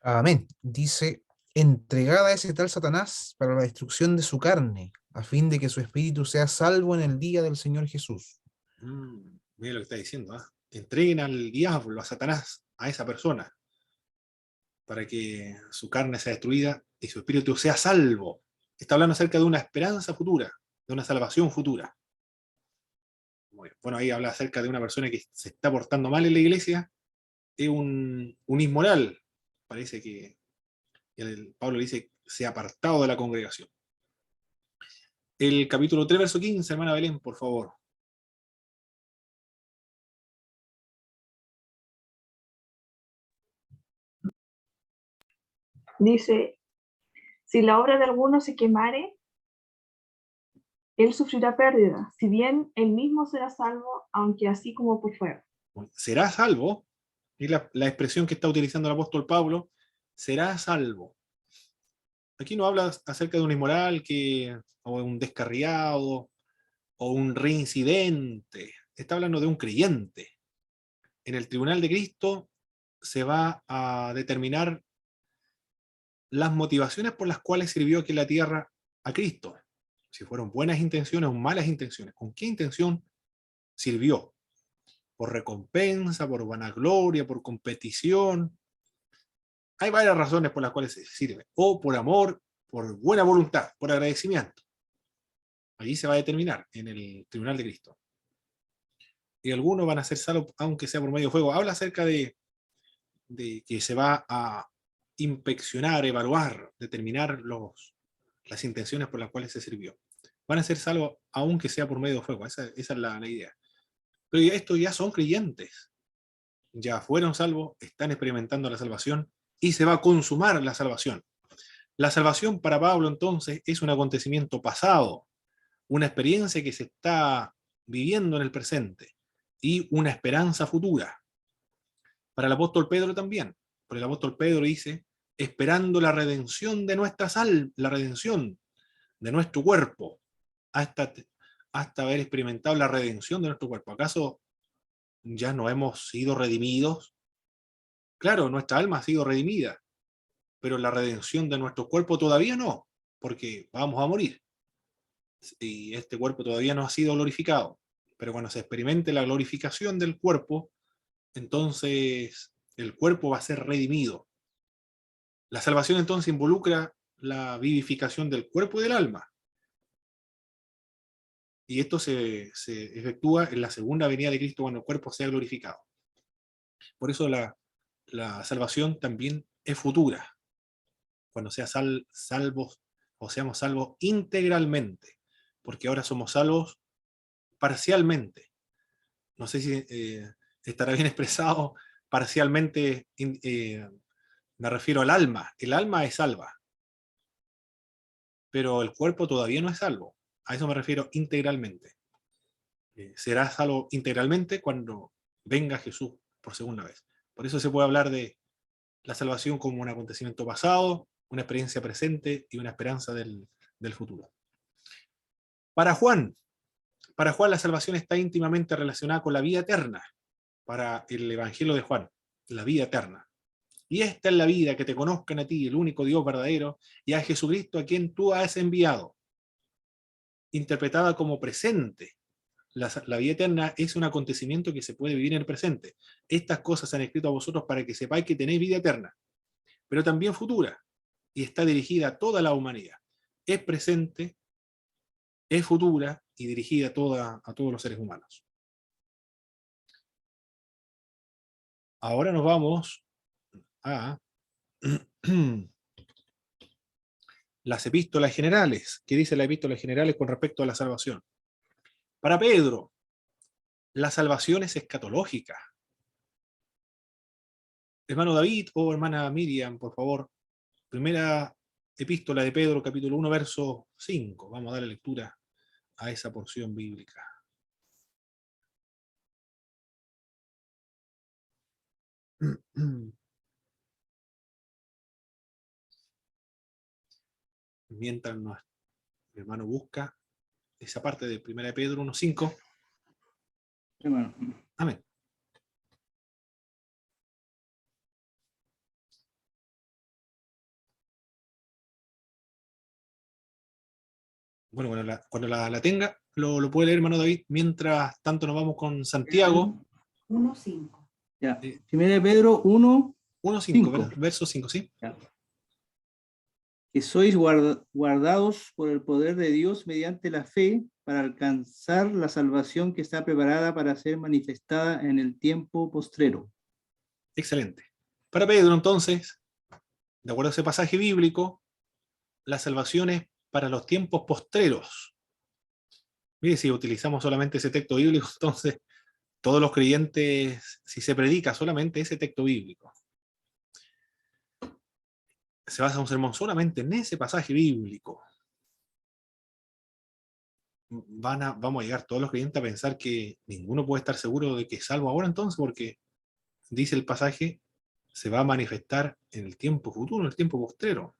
Amén. Dice, entregada a ese tal Satanás para la destrucción de su carne, a fin de que su espíritu sea salvo en el día del Señor Jesús. Mira lo que está diciendo. Entreguen al diablo, a Satanás, a esa persona, para que su carne sea destruida y su espíritu sea salvo. Está hablando acerca de una esperanza futura, de una salvación futura. Bueno, ahí habla acerca de una persona que se está portando mal en la iglesia, es un inmoral. Parece que Pablo le dice, se ha apartado de la congregación. El capítulo 3, verso 15, hermana Belén, por favor. Dice, si la obra de alguno se quemare, él sufrirá pérdida, si bien él mismo será salvo, aunque así como por fuego. Será salvo, y la expresión que está utilizando el apóstol Pablo, será salvo. Aquí no habla acerca de un inmoral o un descarriado, o un reincidente. Está hablando de un creyente. En el tribunal de Cristo se va a determinar las motivaciones por las cuales sirvió aquí en la tierra a Cristo. Si fueron buenas intenciones o malas intenciones. ¿Con qué intención sirvió? ¿Por recompensa, por vanagloria, por competición? Hay varias razones por las cuales se sirve. O por amor, por buena voluntad, por agradecimiento. Allí se va a determinar en el tribunal de Cristo. Y algunos van a ser salvos aunque sea por medio de fuego. Habla acerca de que se va a inspeccionar, evaluar, determinar las intenciones por las cuales se sirvió. Van a ser salvos aunque sea por medio de fuego. Esa es la idea. Pero estos ya son creyentes. Ya fueron salvos, están experimentando la salvación y se va a consumar la salvación. La salvación para Pablo entonces es un acontecimiento pasado, una experiencia que se está viviendo en el presente y una esperanza futura. Para el apóstol Pedro también, porque el apóstol Pedro dice, esperando la redención de nuestra la redención de nuestro cuerpo, hasta haber experimentado la redención de nuestro cuerpo. ¿Acaso ya no hemos sido redimidos? Claro, nuestra alma ha sido redimida, pero la redención de nuestro cuerpo todavía no, porque vamos a morir. Y este cuerpo todavía no ha sido glorificado. Pero cuando se experimente la glorificación del cuerpo, entonces el cuerpo va a ser redimido. La salvación entonces involucra la vivificación del cuerpo y del alma. Y esto se efectúa en la segunda venida de Cristo cuando el cuerpo sea glorificado. Por eso la salvación también es futura, cuando sea salvos o seamos salvos integralmente, porque ahora somos salvos parcialmente. No sé si estará bien expresado parcialmente, me refiero al alma. El alma es salva, pero el cuerpo todavía no es salvo. A eso me refiero integralmente. Será salvo integralmente cuando venga Jesús por segunda vez. Por eso se puede hablar de la salvación como un acontecimiento pasado, una experiencia presente y una esperanza del futuro. Para Juan la salvación está íntimamente relacionada con la vida eterna, para el Evangelio de Juan, la vida eterna. Y esta es la vida, que te conozcan a ti, el único Dios verdadero, y a Jesucristo a quien tú has enviado. Interpretada como presente. La vida eterna es un acontecimiento que se puede vivir en el presente. Estas cosas se han escrito a vosotros para que sepáis que tenéis vida eterna, pero también futura, y está dirigida a toda la humanidad. Es presente, es futura y dirigida a todos los seres humanos. Ahora nos vamos a las epístolas generales. ¿Qué dice la epístola generales con respecto a la salvación? Para Pedro, la salvación es escatológica. Hermano David o hermana Miriam, por favor, primera epístola de Pedro, capítulo 1, verso 5. Vamos a darle lectura a esa porción bíblica. Mientras mi hermano busca esa parte de 1 Pedro 1:5. Bueno. Amén. Bueno, cuando la tenga, lo puede leer, hermano David. Mientras tanto nos vamos con Santiago. 1:5. Ya. Sí. 1 de Pedro 1, 1:5, 5. verso 5, ¿sí? Ya. Que sois guardados por el poder de Dios mediante la fe para alcanzar la salvación que está preparada para ser manifestada en el tiempo postrero. Excelente. Para Pedro, entonces, de acuerdo a ese pasaje bíblico, la salvación es para los tiempos postreros. Mire, si utilizamos solamente ese texto bíblico, entonces todos los creyentes, si se predica solamente ese texto bíblico, se basa un sermón solamente en ese pasaje bíblico, vamos a llegar todos los creyentes a pensar que ninguno puede estar seguro de que es salvo ahora entonces, porque dice el pasaje, se va a manifestar en el tiempo futuro, en el tiempo postrero.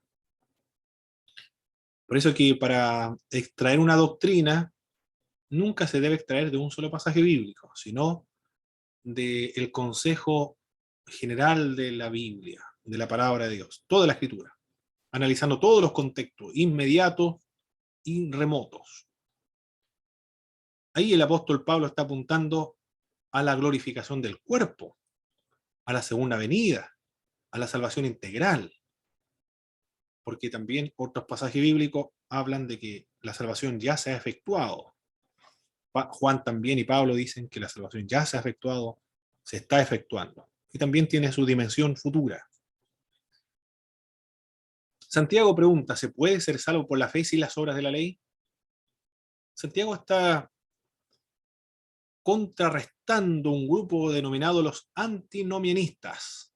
Por eso que para extraer una doctrina, nunca se debe extraer de un solo pasaje bíblico, sino del consejo general de la Biblia, de la palabra de Dios, toda la escritura, analizando todos los contextos, inmediatos y remotos. Ahí el apóstol Pablo está apuntando a la glorificación del cuerpo, a la segunda venida, a la salvación integral, porque también otros pasajes bíblicos hablan de que la salvación ya se ha efectuado. Juan también y Pablo dicen que la salvación ya se ha efectuado, se está efectuando, y también tiene su dimensión futura. Santiago pregunta, ¿se puede ser salvo por la fe sin las obras de la ley? Santiago está contrarrestando un grupo denominado los antinomianistas.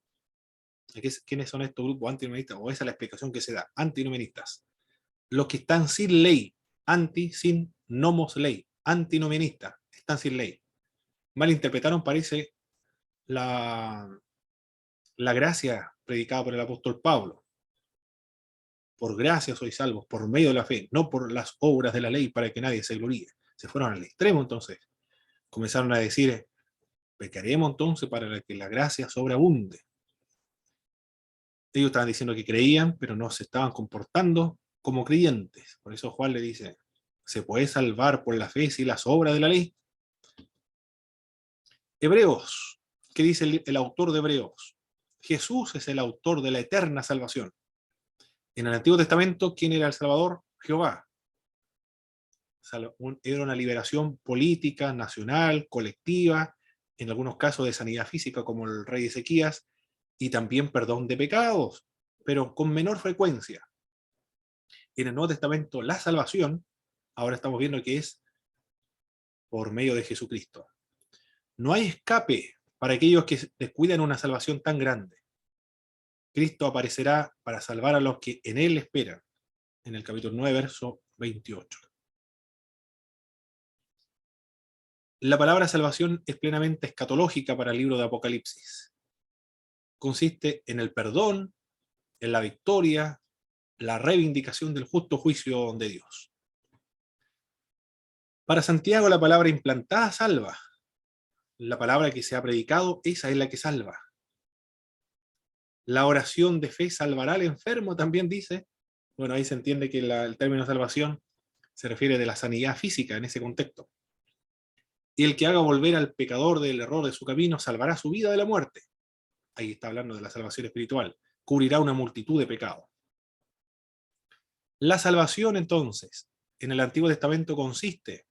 ¿Quiénes son estos grupos antinomianistas? O esa es la explicación que se da, antinomianistas. Los que están sin ley, sin nomos ley, antinomianistas, están sin ley. Malinterpretaron, parece, la gracia predicada por el apóstol Pablo. Por gracia sois salvos, por medio de la fe, no por las obras de la ley para que nadie se gloríe. Se fueron al extremo entonces. Comenzaron a decir, pecaremos entonces para que la gracia sobreabunde. Ellos estaban diciendo que creían, pero no se estaban comportando como creyentes. Por eso Juan le dice, ¿se puede salvar por la fe sin las obras de la ley? Hebreos, ¿qué dice el autor de Hebreos? Jesús es el autor de la eterna salvación. En el Antiguo Testamento, ¿quién era el Salvador? Jehová. Era una liberación política, nacional, colectiva, en algunos casos de sanidad física, como el rey Ezequías, y también perdón de pecados, pero con menor frecuencia. En el Nuevo Testamento, la salvación, ahora estamos viendo que es por medio de Jesucristo. No hay escape para aquellos que descuidan una salvación tan grande. Cristo aparecerá para salvar a los que en Él esperan, en el capítulo 9, verso 28. La palabra salvación es plenamente escatológica para el libro de Apocalipsis. Consiste en el perdón, en la victoria, la reivindicación del justo juicio de Dios. Para Santiago, la palabra implantada salva. La palabra que se ha predicado, esa es la que salva. La oración de fe salvará al enfermo, también dice. Bueno, ahí se entiende que el término salvación se refiere de la sanidad física en ese contexto. Y el que haga volver al pecador del error de su camino salvará su vida de la muerte. Ahí está hablando de la salvación espiritual. Cubrirá una multitud de pecados. La salvación, entonces, en el Antiguo Testamento consiste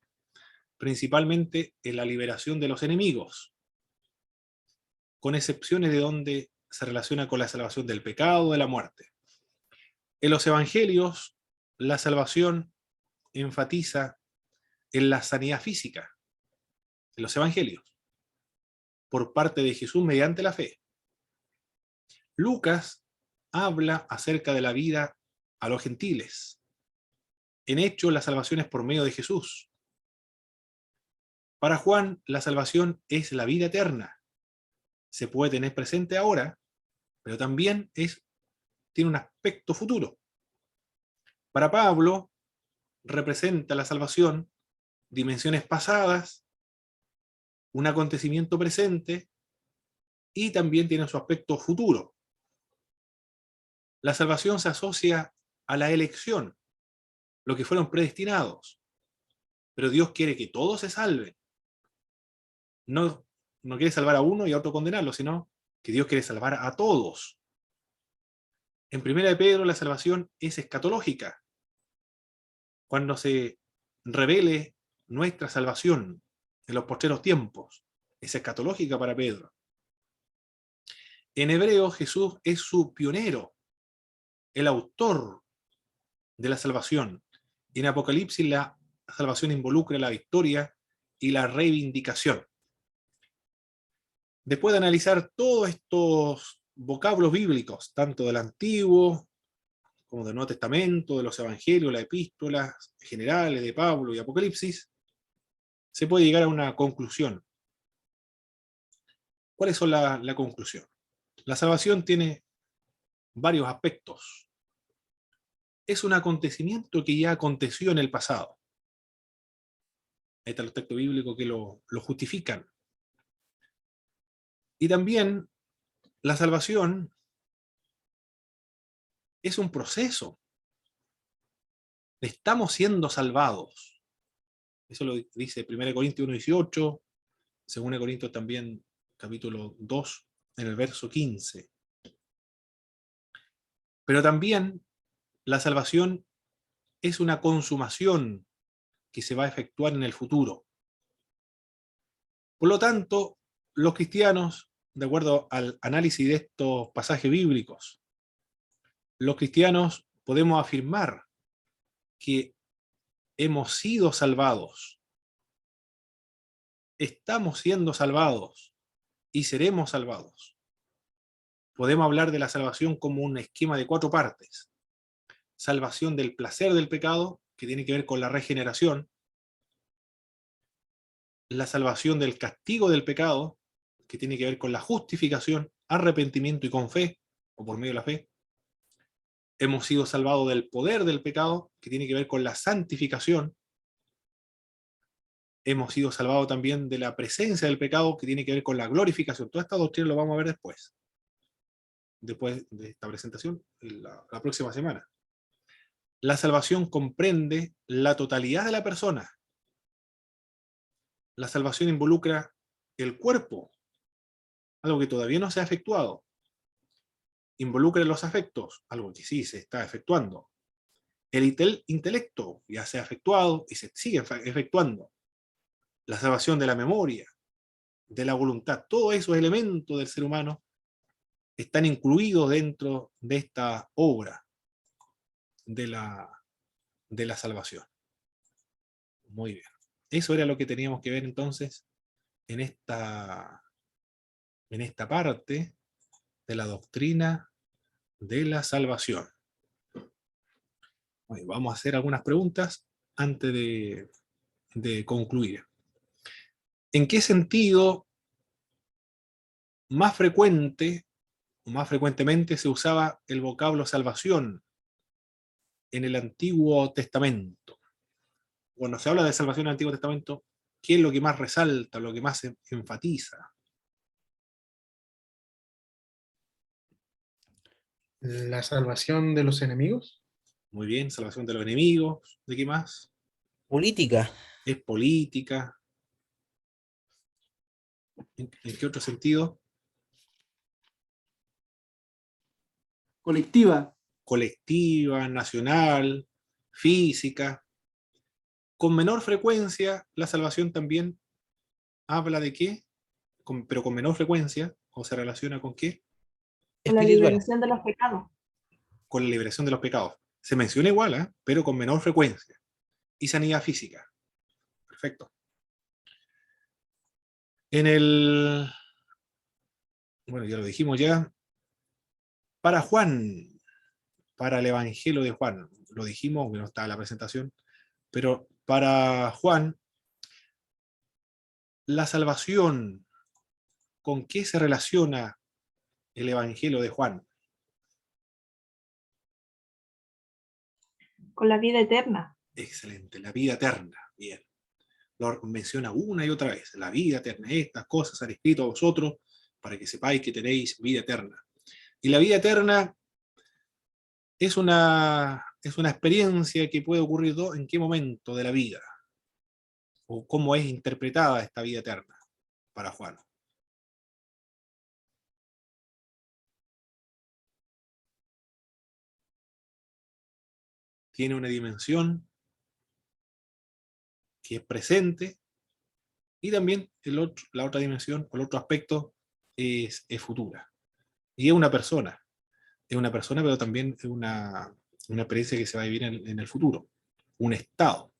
principalmente en la liberación de los enemigos, con excepciones de donde se relaciona con la salvación del pecado o de la muerte. En los evangelios, la salvación enfatiza en la sanidad física, en los evangelios, por parte de Jesús mediante la fe. Lucas habla acerca de la vida a los gentiles. En hecho, la salvación es por medio de Jesús. Para Juan, la salvación es la vida eterna. Se puede tener presente ahora, pero también tiene un aspecto futuro. Para Pablo, representa la salvación dimensiones pasadas, un acontecimiento presente, y también tiene su aspecto futuro. La salvación se asocia a la elección. los que fueron predestinados. Pero Dios quiere que todos se salven. No quiere salvar a uno y a otro condenarlo, sino que Dios quiere salvar a todos. En 1 de Pedro la salvación es escatológica. Cuando se revele nuestra salvación en los postreros tiempos, es escatológica para Pedro. En hebreo, Jesús es su pionero, el autor de la salvación. En Apocalipsis la salvación involucra la victoria y la reivindicación. Después de analizar todos estos vocablos bíblicos, tanto del Antiguo como del Nuevo Testamento, de los Evangelios, las epístolas generales de Pablo y Apocalipsis, se puede llegar a una conclusión. ¿Cuáles son la conclusión? La salvación tiene varios aspectos. Es un acontecimiento que ya aconteció en el pasado. Ahí están los textos bíblicos que lo justifican. Y también la salvación es un proceso. Estamos siendo salvados. Eso lo dice 1 Corintios 1:18, 2 Corintios también, capítulo 2, en el verso 15. Pero también la salvación es una consumación que se va a efectuar en el futuro. Por lo tanto, los cristianos, de acuerdo al análisis de estos pasajes bíblicos, los cristianos podemos afirmar que hemos sido salvados, estamos siendo salvados y seremos salvados. Podemos hablar de la salvación como un esquema de 4 partes. Salvación del placer del pecado, que tiene que ver con la regeneración. La salvación del castigo del pecado, que tiene que ver con la justificación, arrepentimiento y con fe, o por medio de la fe. Hemos sido salvados del poder del pecado, que tiene que ver con la santificación. Hemos sido salvados también de la presencia del pecado, que tiene que ver con la glorificación. Toda esta doctrina lo vamos a ver después de esta presentación, la próxima semana. La salvación comprende la totalidad de la persona. La salvación involucra el cuerpo, algo que todavía no se ha efectuado. Involucra los afectos, algo que sí se está efectuando. El intelecto ya se ha efectuado y se sigue efectuando. La salvación de la memoria, de la voluntad, todos esos elementos del ser humano están incluidos dentro de esta obra de la salvación. Muy bien. Eso era lo que teníamos que ver entonces en esta parte de la doctrina de la salvación. Bueno, vamos a hacer algunas preguntas antes de concluir. ¿En qué sentido más frecuente o más frecuentemente se usaba el vocablo salvación en el Antiguo Testamento? Cuando se habla de salvación en el Antiguo Testamento, ¿qué es lo que más resalta, lo que más enfatiza? La salvación de los enemigos. Muy bien, salvación de los enemigos. ¿De qué más? Política. Es política. ¿En qué otro sentido? Colectiva. Colectiva, nacional, física. Con menor frecuencia, la salvación también habla de qué, pero con menor frecuencia, o se relaciona con qué, Con la Espiritual. liberación de los pecados. con la liberación de los pecados. Se menciona igual, pero con menor frecuencia. Y sanidad física. Perfecto. Bueno, ya lo dijimos ya. Para Juan, para el Evangelio de Juan, lo dijimos, no está la presentación, pero para Juan, la salvación, ¿con qué se relaciona el Evangelio de Juan? Con la vida eterna. Excelente, la vida eterna. Bien. Lo menciona una y otra vez. La vida eterna. Estas cosas han escrito a vosotros para que sepáis que tenéis vida eterna. Y la vida eterna es una es una experiencia que puede ocurrir en qué momento de la vida, o cómo es interpretada esta vida eterna para Juan. Tiene una dimensión que es presente, y también la otra dimensión, o el otro aspecto, es futura. Y es una persona, pero también es una experiencia que se va a vivir en el futuro, un estado.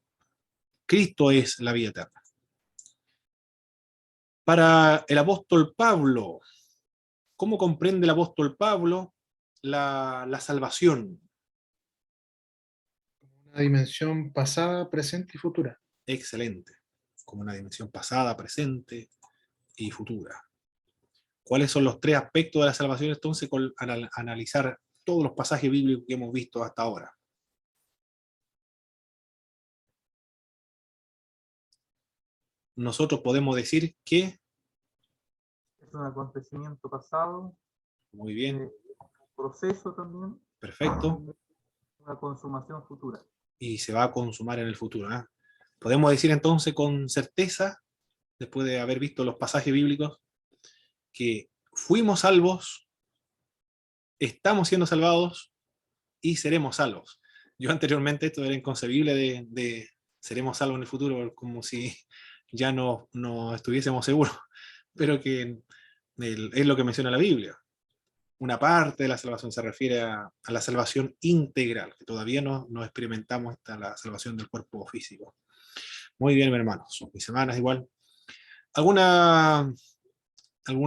Cristo es la vida eterna. Para el apóstol Pablo, ¿cómo comprende el apóstol Pablo la salvación? Una dimensión pasada, presente y futura. Excelente. Como una dimensión pasada, presente y futura. ¿Cuáles son los tres aspectos de la salvación entonces al analizar todos los pasajes bíblicos que hemos visto hasta ahora? Nosotros podemos decir que, Es un acontecimiento pasado, muy bien, un proceso también, perfecto, una consumación futura. y se va a consumar en el futuro, ¿eh? Podemos decir entonces con certeza, después de haber visto los pasajes bíblicos, que fuimos salvos, estamos siendo salvados y seremos salvos. Yo anteriormente esto era inconcebible de seremos salvos en el futuro, como si ya no estuviésemos seguros, pero que es lo que menciona la Biblia. Una parte de la salvación se refiere a la salvación integral, que todavía no experimentamos la salvación del cuerpo físico. Muy bien, mis hermanos, mis hermanas igual. ¿Algún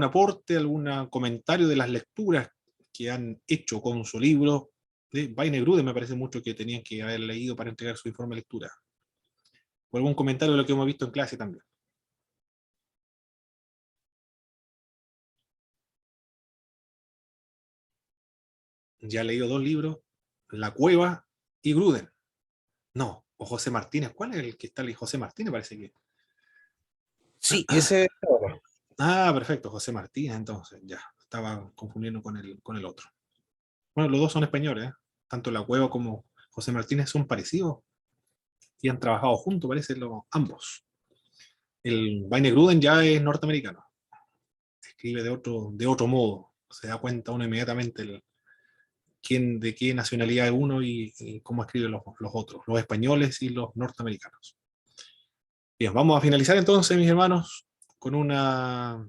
aporte, algún comentario de las lecturas que han hecho con su libro? De Weinegruden me parece mucho que tenían que haber leído para entregar su informe de lectura. O algún comentario de lo que hemos visto en clase también. Ya he leído 2 libros, La Cueva y Gruden. No, o José Martínez. ¿Cuál es el que está ahí? José Martínez parece que. Sí, ese. Ah, perfecto, José Martínez, entonces, ya. Estaba confundiendo con el otro. Bueno, los dos son españoles, ¿eh? Tanto La Cueva como José Martínez son parecidos y han trabajado juntos, parece, ambos. El Weinegruden ya es norteamericano. Escribe de otro modo. Se da cuenta uno inmediatamente de qué nacionalidad es uno y cómo escriben los otros, los españoles y los norteamericanos. Bien, vamos a finalizar entonces, mis hermanos, con una